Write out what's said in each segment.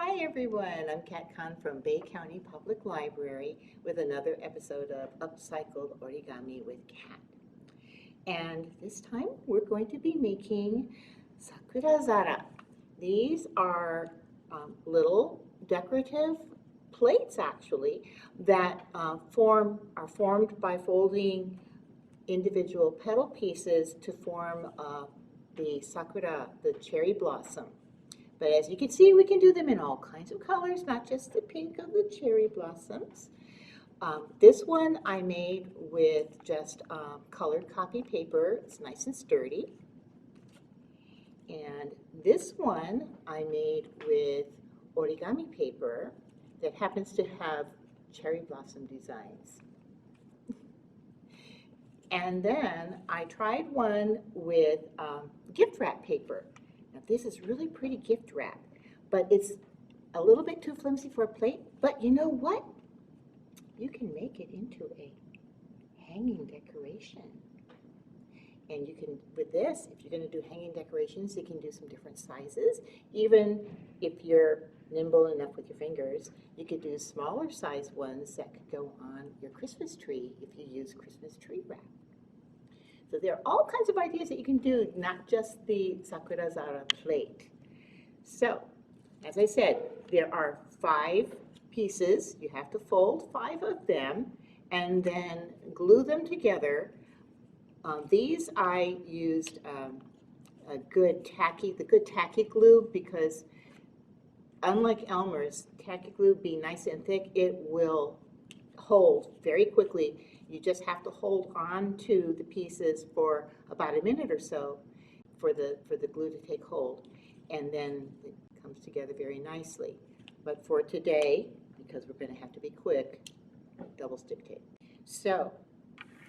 Hi everyone, I'm Kat Khan from Bay County Public Library with another episode of Upcycled Origami with Kat. And this time we're going to be making Sakura Zara. These are little decorative plates actually that are formed by folding individual petal pieces to form the sakura, the cherry blossom. But as you can see, we can do them in all kinds of colors, not just the pink of the cherry blossoms. This one I made with just colored copy paper. It's nice and sturdy. And this one I made with origami paper that happens to have cherry blossom designs. And then I tried one with gift wrap paper. Now this is really pretty gift wrap, but it's a little bit too flimsy for a plate, but you know what? You can make it into a hanging decoration. And you can, with this, if you're going to do hanging decorations, you can do some different sizes. Even if you're nimble enough with your fingers, you could do smaller size ones that could go on your Christmas tree if you use Christmas tree wrap. So there are all kinds of ideas that you can do, not just the Sakura Zara plate. So, as I said, there are 5 pieces. You have to fold 5 of them and then glue them together. These I used the good tacky glue, because unlike Elmer's, tacky glue being nice and thick, it will hold very quickly. You just have to hold on to the pieces for about a minute or so for the glue to take hold, and then it comes together very nicely. But for today, because we're going to have to be quick, double stick tape. So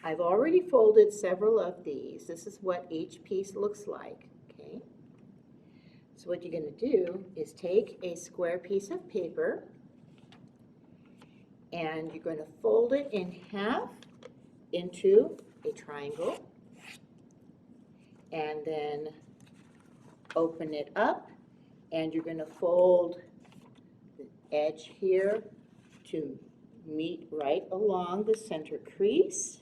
I've already folded several of these. This is what each piece looks like. Okay. So what you're going to do is take a square piece of paper and you're going to fold it in half into a triangle, and then open it up, and you're going to fold the edge here to meet right along the center crease,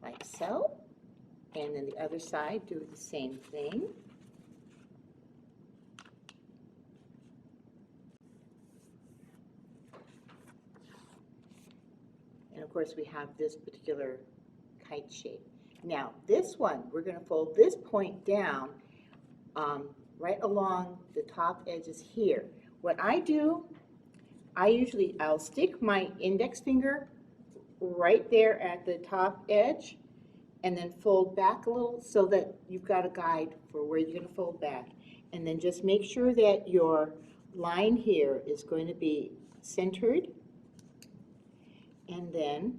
like so. And then the other side, do the same thing. And of course we have this particular kite shape. Now this one, we're going to fold this point down right along the top edges here. What I do, I'll stick my index finger right there at the top edge and then fold back a little so that you've got a guide for where you're going to fold back. And then just make sure that your line here is going to be centered, and then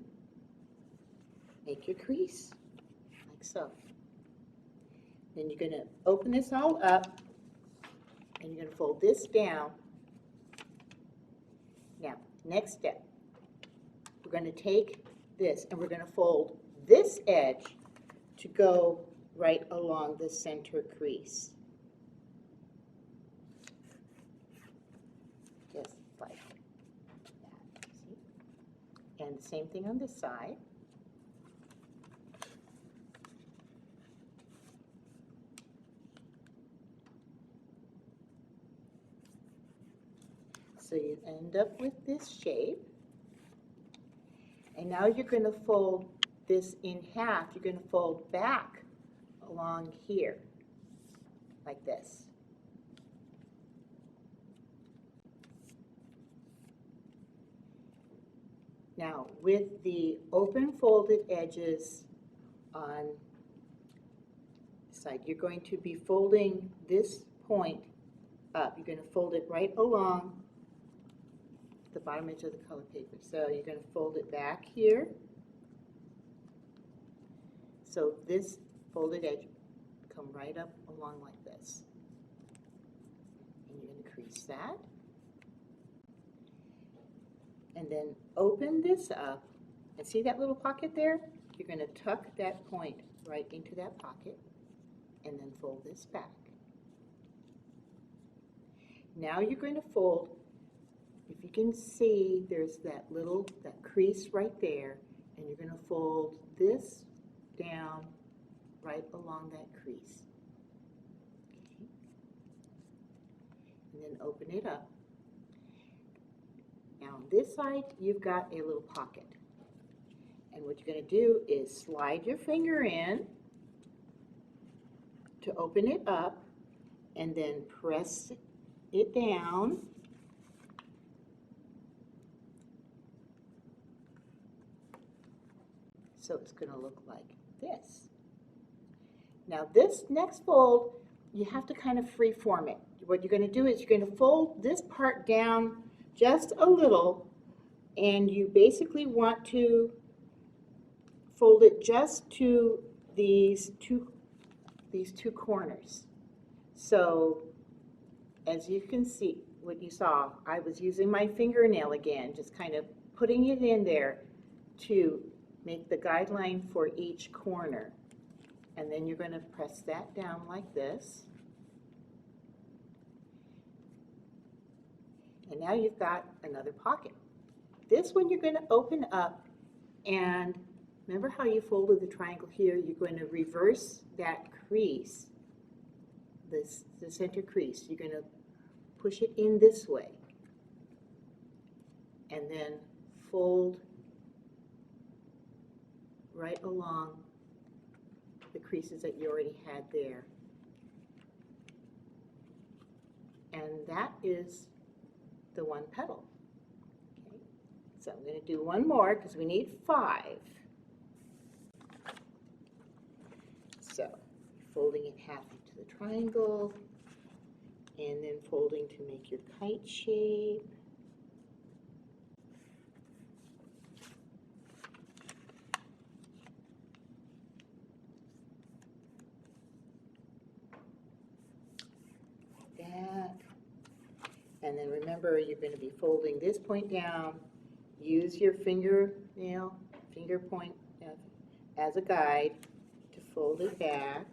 make your crease like so. Then you're going to open this all up and you're going to fold this down. Now, next step, we're going to take this and we're going to fold this edge to go right along the center crease. Just like that. See? And the same thing on this side. So you end up with this shape. And now you're going to fold this in half. You're going to fold back along here, like this. Now, with the open folded edges on the side, you're going to be folding this point up. You're going to fold it right along the bottom edge of the color paper. So you're going to fold it back here. So this folded edge come right up along like this. And you're going to crease that. And then open this up, and see that little pocket there? You're going to tuck that point right into that pocket and then fold this back. Now you're going to fold, if you can see, there's that crease right there, and you're going to fold this down right along that crease. Okay. And then open it up. Now on this side, you've got a little pocket. And what you're going to do is slide your finger in to open it up, and then press it down. So it's going to look like this. Now this next fold, you have to kind of free form it. What you're going to do is you're going to fold this part down just a little, and you basically want to fold it just to these two corners. So as you can see, what you saw, I was using my fingernail again, just kind of putting it in there to make the guideline for each corner. And then you're going to press that down like this. And now you've got another pocket. This one you're going to open up, and remember how you folded the triangle here? You're going to reverse that crease, the center crease. You're going to push it in this way, and then fold right along the creases that you already had there. And that is the one petal. Okay. So I'm going to do one more because we need 5. So folding it half into the triangle, and then folding to make your kite shape. Like that. And then remember, you're going to be folding this point down. Use your finger point as a guide to fold it back,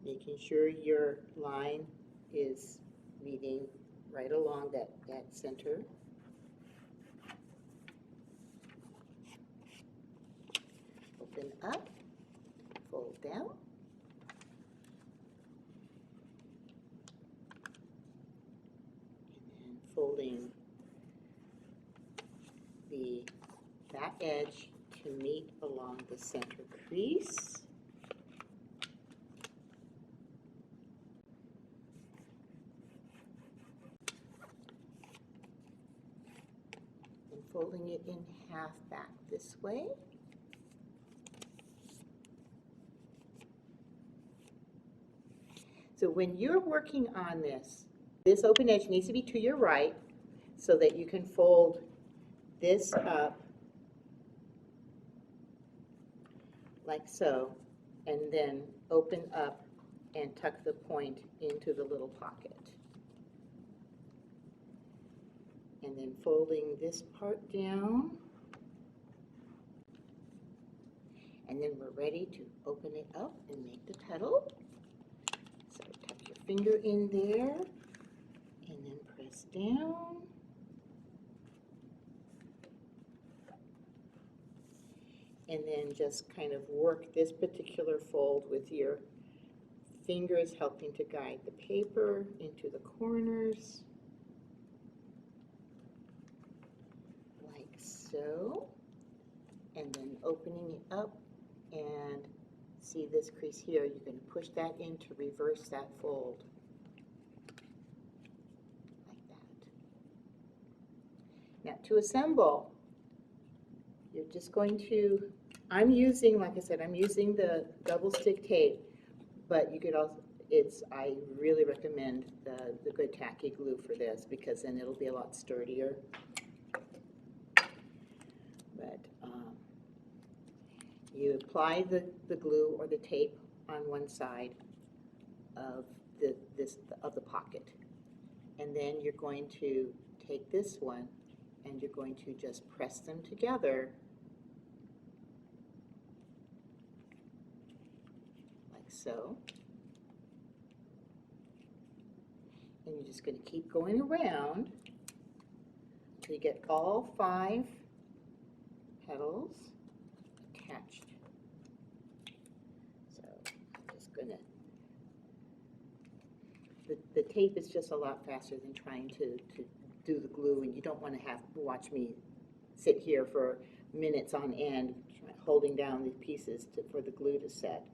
making sure your line is meeting right along that center. Open up, fold down. And then folding that edge to meet along the center crease. And folding it in half back this way. So when you're working on this open edge needs to be to your right so that you can fold this up like so, and then open up and tuck the point into the little pocket. And then folding this part down. And then we're ready to open it up and make the petal. So tuck your finger in there and then press down. And then just kind of work this particular fold with your fingers, helping to guide the paper into the corners, like so. And then opening it up, and see this crease here, you're going to push that in to reverse that fold, like that. Now to assemble, you're just going to, I'm using, like I said, I'm using the double stick tape, but you could also, I really recommend the good tacky glue for this, because then it'll be a lot sturdier. But you apply the glue or the tape on one side of the pocket, and then you're going to take this one and you're going to just press them together like so. you're just going to keep going around until you get all 5 petals attached. So I'm just going to, the tape is just a lot faster than trying to do the glue, and you don't want to have to watch me sit here for minutes on end holding down these pieces for the glue to set.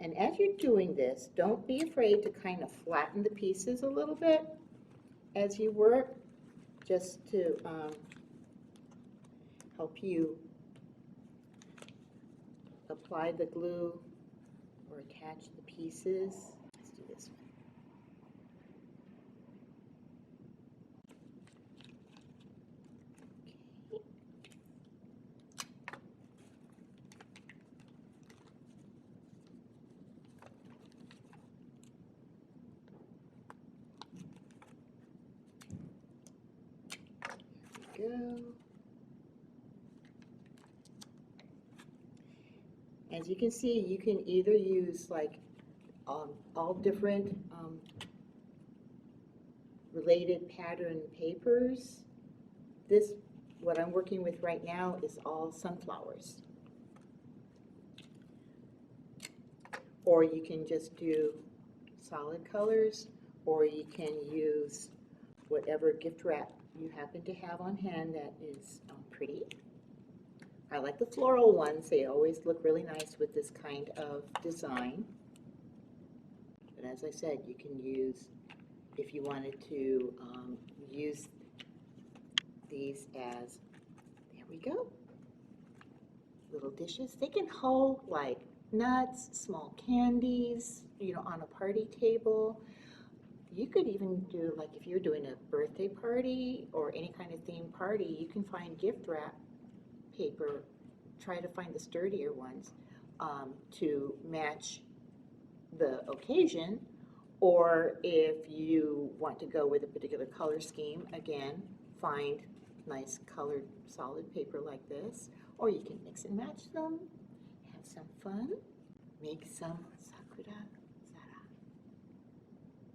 And as you're doing this, don't be afraid to kind of flatten the pieces a little bit as you work, just to help you apply the glue or attach the pieces. Let's do this one. There we go. As you can see, you can either use like all different related pattern papers. This, what I'm working with right now, is all sunflowers. Or you can just do solid colors, or you can use whatever gift wrap you happen to have on hand that is pretty. I like the floral ones. They always look really nice with this kind of design. But as I said, you can use, if you wanted to use these as, there we go, little dishes. They can hold like nuts, small candies, you know, on a party table. You could even do, like if you're doing a birthday party or any kind of theme party, you can find gift wrap paper, try to find the sturdier ones to match the occasion. Or if you want to go with a particular color scheme, again, find nice colored solid paper like this, or you can mix and match them, have some fun, make some Sakura